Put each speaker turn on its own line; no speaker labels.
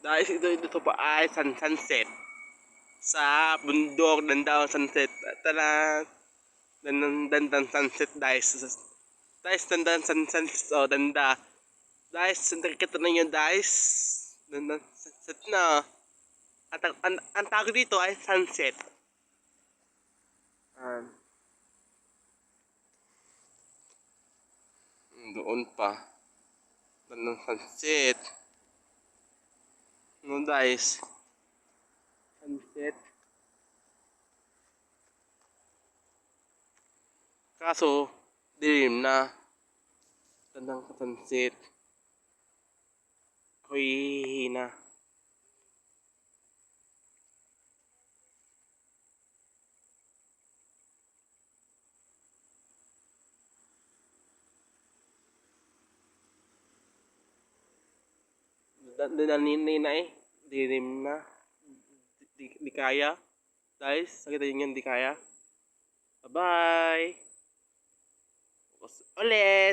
Dahil ito pa ay sunset. Sa bundok, ganda ang sunset. Tala, dandan sunset guys. Guys, dandan sunset. Oh, danda. Guys, nakikita na nyo guys. Dandan sunset na. At ang tawag dito ay sunset. Doon pa. Dandan sunset. No guys. Sunset. Kaso, dilim na. Tandang sunset. Ako'y hihina. Dandanin na eh. Dilim na. Di kaya. Guys, nakita nyo yan, di kaya. Bye-bye. Ulit.